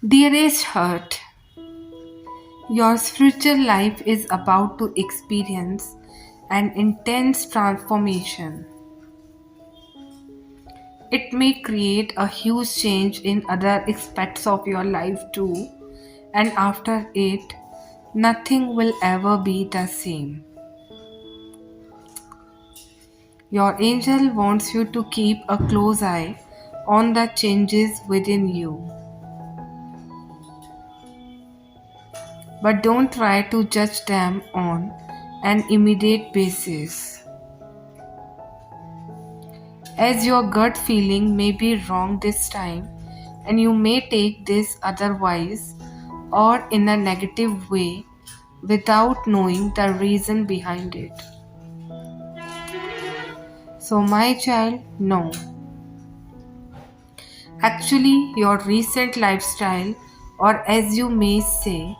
Dearest Heart, your spiritual life is about to experience an intense transformation. It may create a huge change in other aspects of your life too, and after it, nothing will ever be the same. Your angel wants you to keep a close eye on the changes within you, but don't try to judge them on an immediate basis, as your gut feeling may be wrong this time and you may take this otherwise or in a negative way without knowing the reason behind it. So, my child, no. Actually, your recent lifestyle, or as you may say,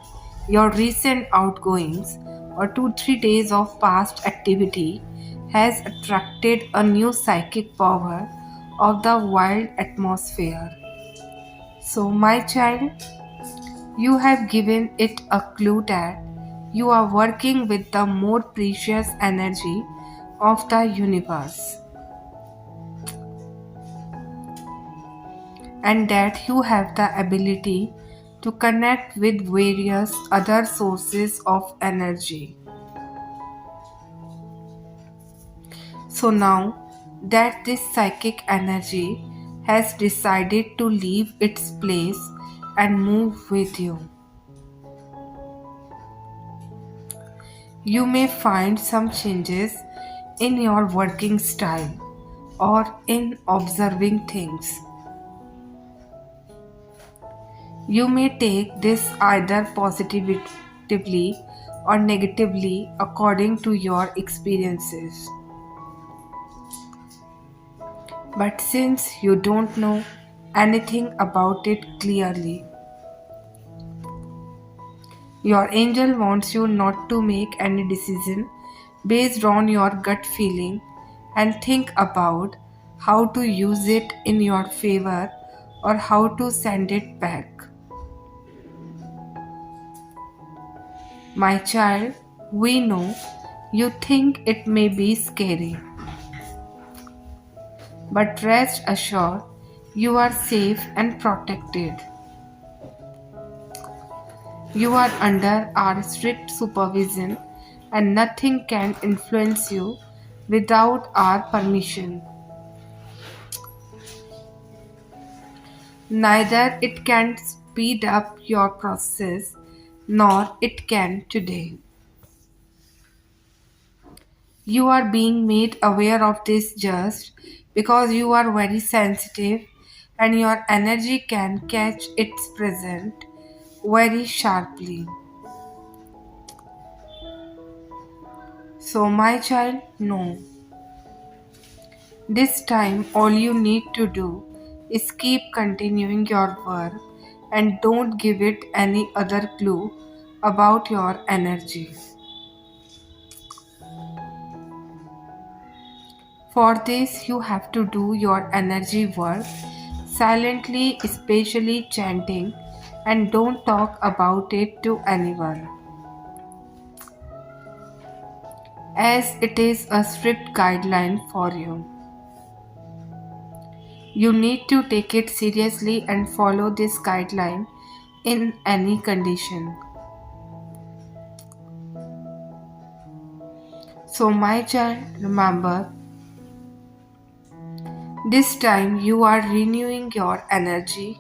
your recent outgoings, or 2 3 days of past activity, has attracted a new psychic power of the wild atmosphere. So, my child, you have given it a clue that you are working with the more precious energy of the universe, and that you have the ability to connect with various other sources of energy. So now that this psychic energy has decided to leave its place and move with you, you may find some changes in your working style or in observing things. You may take this either positively or negatively according to your experiences. But since you don't know anything about it clearly, your angel wants you not to make any decision based on your gut feeling and think about how to use it in your favor or how to send it back. My child, we know you think it may be scary, but rest assured you are safe and protected. You are under our strict supervision and nothing can influence you without our permission. Neither it can speed up your process nor it can today. You are being made aware of this just because you are very sensitive and your energy can catch its present very sharply. So, my child, no. This time, all you need to do is keep continuing your work and don't give it any other clue about your energy. For this, you have to do your energy work silently, especially chanting, and don't talk about it to anyone, as it is a strict guideline for you. You need to take it seriously and follow this guideline in any condition. So, my child, remember, this time you are renewing your energy.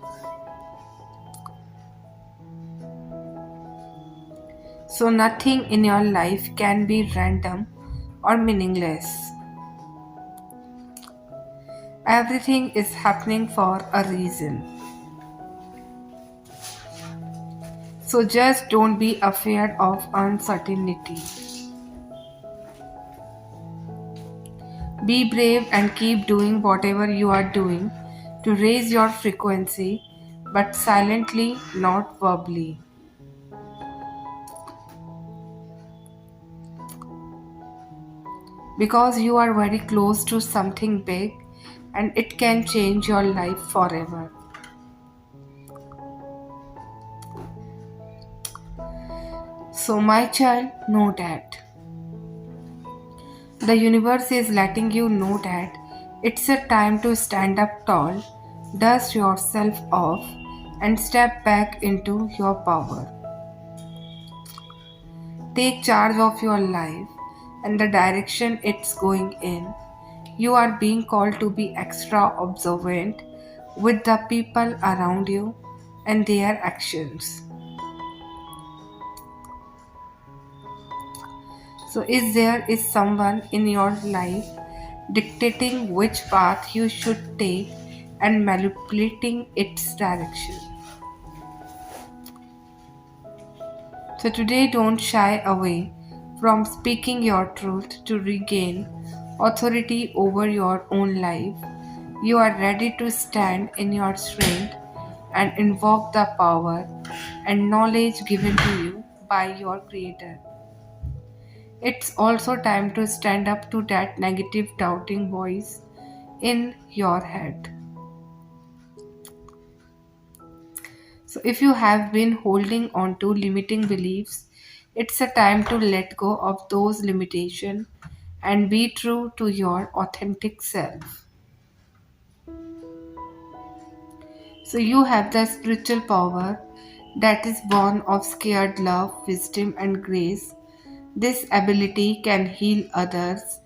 So, nothing in your life can be random or meaningless. Everything is happening for a reason. So, just don't be afraid of uncertainty. Be brave and keep doing whatever you are doing to raise your frequency, but silently, not verbally. Because you are very close to something big and it can change your life forever. So, my child, know that the universe is letting you know that it's a time to stand up tall, dust yourself off, and step back into your power. Take charge of your life and the direction it's going in. You are being called to be extra observant with the people around you and their actions. So, is someone in your life dictating which path you should take and manipulating its direction? So, today don't shy away from speaking your truth to regain authority over your own life. You are ready to stand in your strength and invoke the power and knowledge given to you by your Creator. It's also time to stand up to that negative doubting voice in your head. So, if you have been holding on to limiting beliefs, it's a time to let go of those limitations and be true to your authentic self. So, you have the spiritual power that is born of scared love, wisdom, and grace. This ability can heal others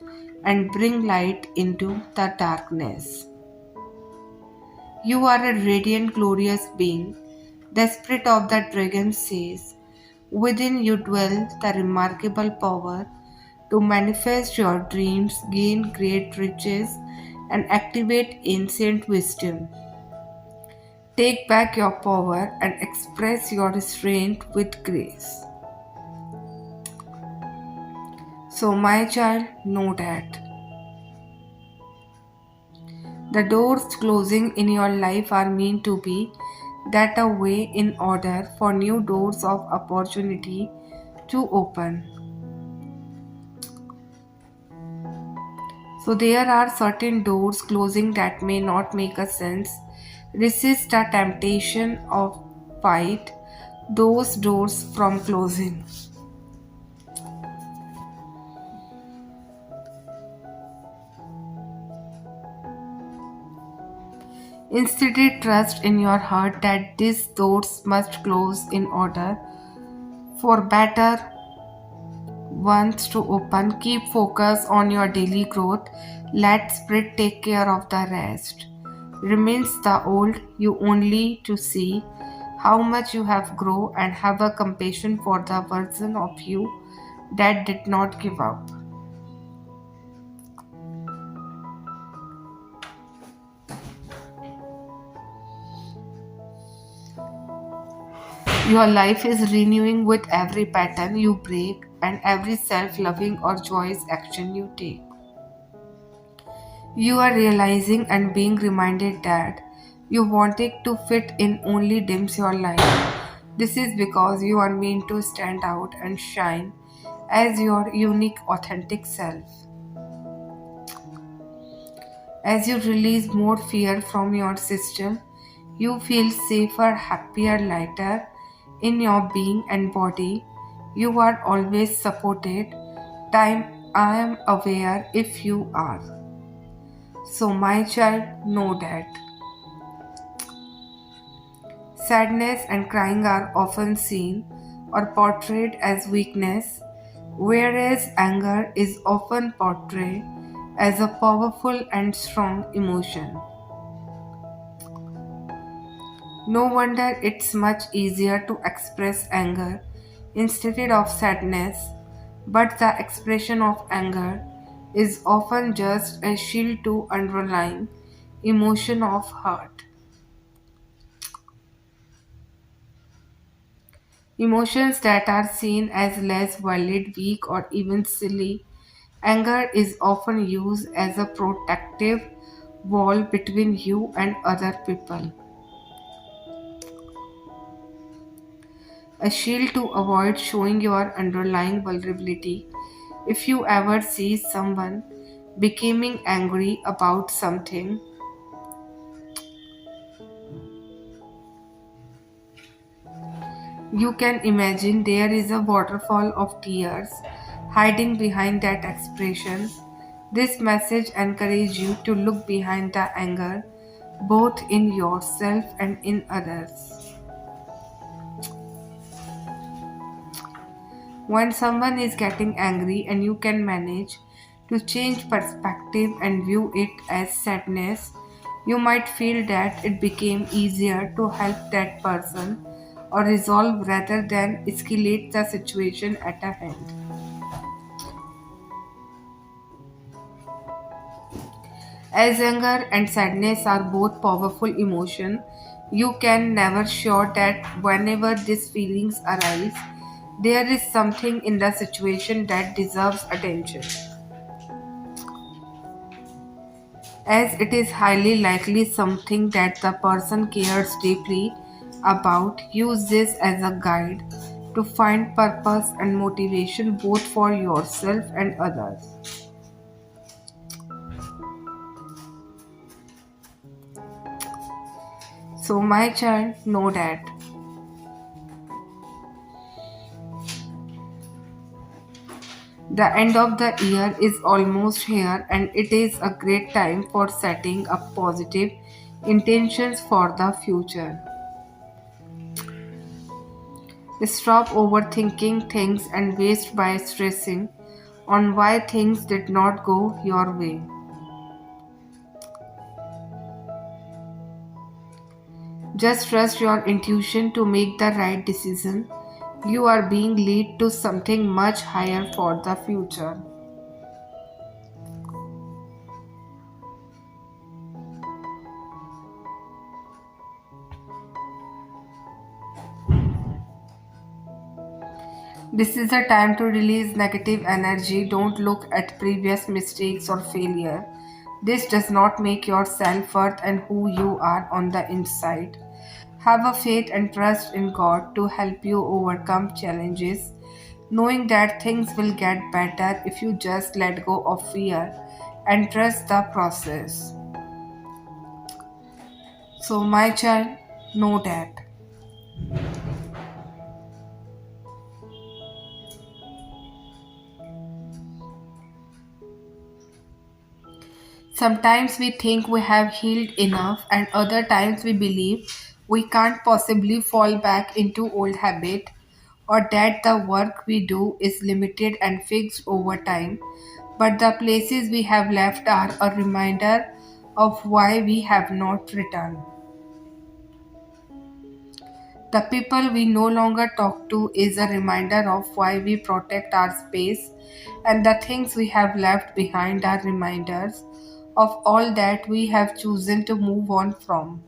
and bring light into the darkness. You are a radiant, glorious being. The spirit of the dragon says, within you dwells the remarkable power to manifest your dreams, gain great riches, and activate ancient wisdom. Take back your power and express your strength with grace. So, my child, know that the doors closing in your life are meant to be that a way in order for new doors of opportunity to open. So there are certain doors closing that may not make a sense. Resist the temptation of fight those doors from closing. Instead, trust in your heart that these doors must close in order for better ones to open. Keep focus on your daily growth. Let Spirit take care of the rest. Remains the old you only to see how much you have grown and have a compassion for the version of you that did not give up. Your life is renewing with every pattern you break and every self loving or joyous action you take. You are realizing and being reminded that you wanting to fit in only dims your light. This is because you are meant to stand out and shine as your unique, authentic self. As you release more fear from your system, you feel safer, happier, lighter in your being and body. You are always supported. Time I am aware if you are. So, my child, know that sadness and crying are often seen or portrayed as weakness, whereas anger is often portrayed as a powerful and strong emotion. No wonder it's much easier to express anger instead of sadness, but the expression of anger is often just a shield to underlying emotion of hurt. Emotions that are seen as less valid, weak, or even silly. Anger is often used as a protective wall between you and other people, a shield to avoid showing your underlying vulnerability. If you ever see someone becoming angry about something, You can imagine there is a waterfall of tears hiding behind that expression. This message encourages you to look behind the anger, both in yourself and in others. When someone is getting angry and you can manage to change perspective and view it as sadness, you might feel that it became easier to help that person or resolve rather than escalate the situation at a hand. As anger and sadness are both powerful emotions, you can never sure that whenever these feelings arise, there is something in the situation that deserves attention. As it is highly likely something that the person cares deeply about, use this as a guide to find purpose and motivation both for yourself and others. So, my child, know that the end of the year is almost here and it is a great time for setting up positive intentions for the future. Stop overthinking things and waste by stressing on why things did not go your way. Just trust your intuition to make the right decision. You are being led to something much higher for the future. This is a time to release negative energy. Don't look at previous mistakes or failure. This does not make your self worth and who you are on the inside. Have a faith and trust in God to help you overcome challenges, knowing that things will get better if you just let go of fear and trust the process. So, my child, know that. Sometimes we think we have healed enough, and other times we believe we can't possibly fall back into old habit or that the work we do is limited and fixed over time. But the places we have left are a reminder of why we have not returned. The people we no longer talk to is a reminder of why we protect our space, and the things we have left behind are reminders of all that we have chosen to move on from.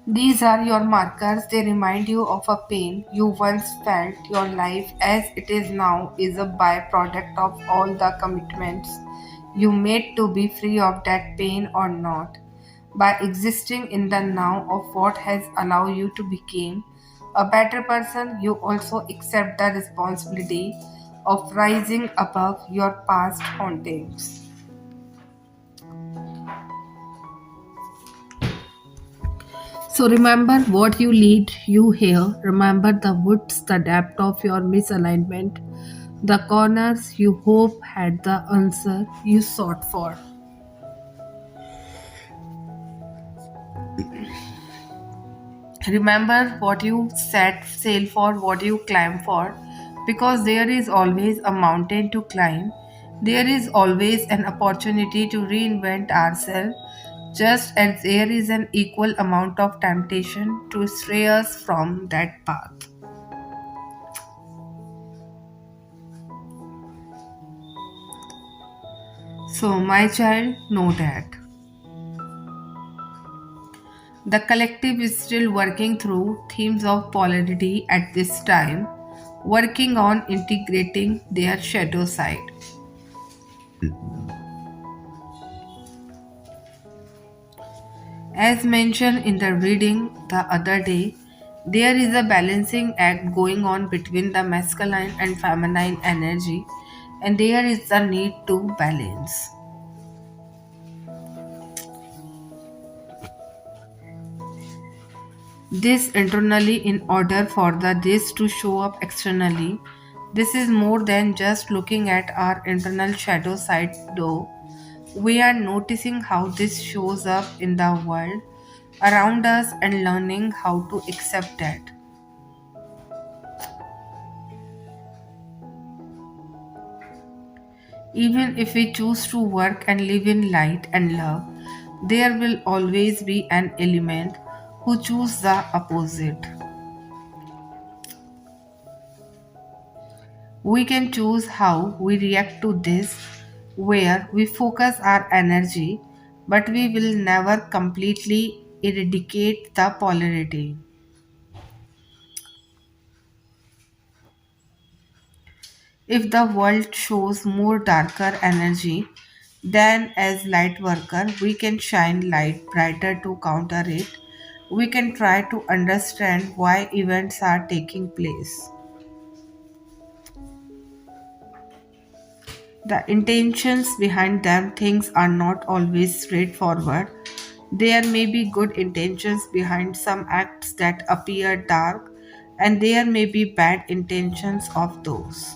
These are your markers, they remind you of a pain you once felt. Your life as it is now is a byproduct of all the commitments you made to be free of that pain or not. By existing in the now of what has allowed you to become a better person, you also accept the responsibility of rising above your past hauntings. So remember what you lead, you hear. Remember the woods, the depth of your misalignment, the corners you hope had the answer you sought for. Remember what you set sail for, what you climb for, because there is always a mountain to climb. There is always an opportunity to reinvent ourselves, just as there is an equal amount of temptation to stray us from that path. So, my child, know that the collective is still working through themes of polarity at this time, working on integrating their shadow side. As mentioned in the reading the other day, there is a balancing act going on between the masculine and feminine energy, and there is the need to balance. this internally in order for the this to show up externally. This is more than just looking at our internal shadow side though. We are noticing how this shows up in the world around us and learning how to accept that. Even if we choose to work and live in light and love, there will always be an element who choose the opposite. We can choose how we react to this, where we focus our energy, but we will never completely eradicate the polarity. If the world shows more darker energy, then as light worker we can shine light brighter to counter it. We can try to understand why events are taking place. The intentions behind them things are not always straightforward. There may be good intentions behind some acts that appear dark, and there may be bad intentions of those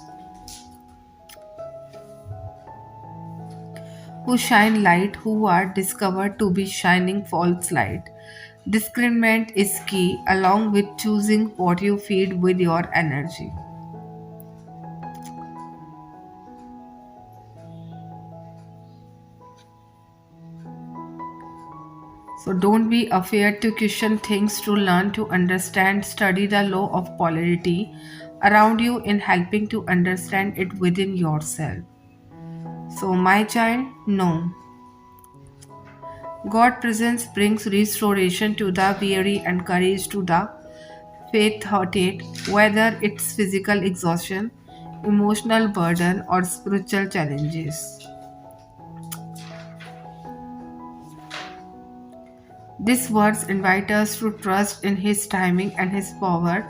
who shine light who are discovered to be shining false light. Discernment is key along with choosing what you feed with your energy. So don't be afraid to question things to learn to understand. Study the law of polarity around you in helping to understand it within yourself. So, my child, no. God presence brings restoration to the weary and courage to the faint-hearted, whether it's physical exhaustion, emotional burden, or spiritual challenges. These words invite us to trust in His timing and His power.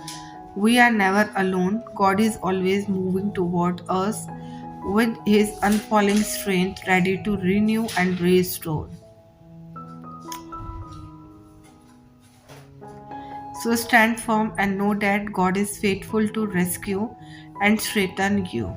We are never alone. God is always moving toward us with His unfalling strength, ready to renew and restore. So stand firm and know that God is faithful to rescue and strengthen you.